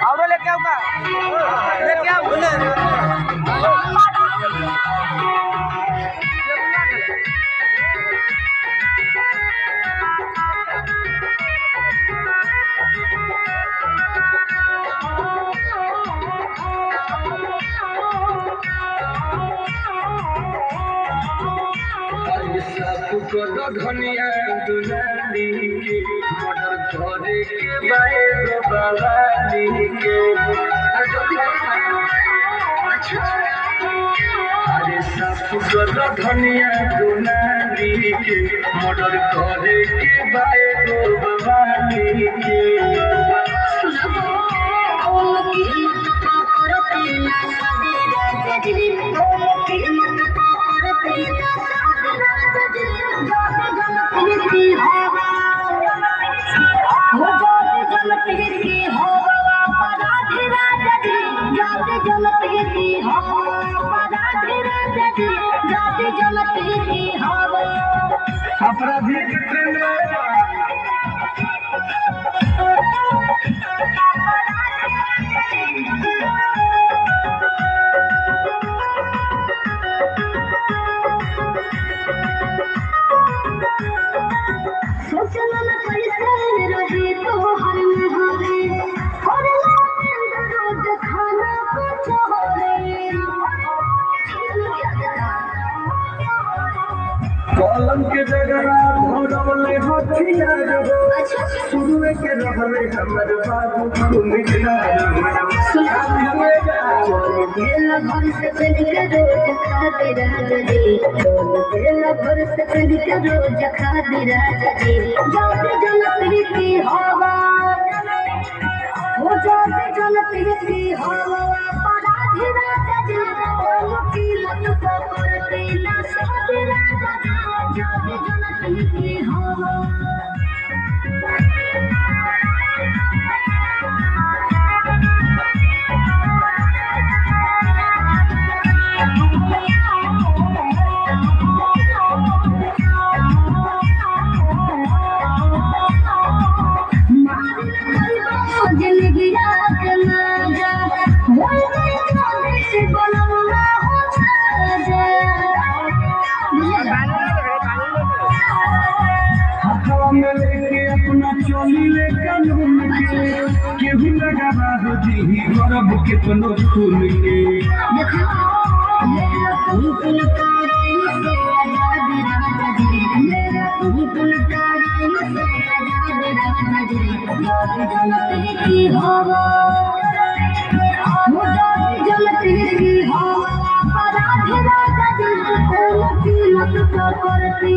और लेके आओ का लेके आओ बोले धनिया दुलाली के मटर घरे के बाए बाबाली के अरे साफ कर धनिया दुलाली के मटर घरे के बाए बाबाली के अपराधी कलम के जगह धरवले हथियार शुरू के रहले हमर बाबू मिठाई बेला भर से चल के रोज खाते राजा जी बेला भर से चल के रोज खाते राजा जी जाते जलती की हवा हो जाते जलती की हवा पराधी राजा जी ओ की लत को करते ना साथे राजा जी जाते जलती की हवा अपना चोली ले कानून के केहू लगा जी गरब के पनो खून के करती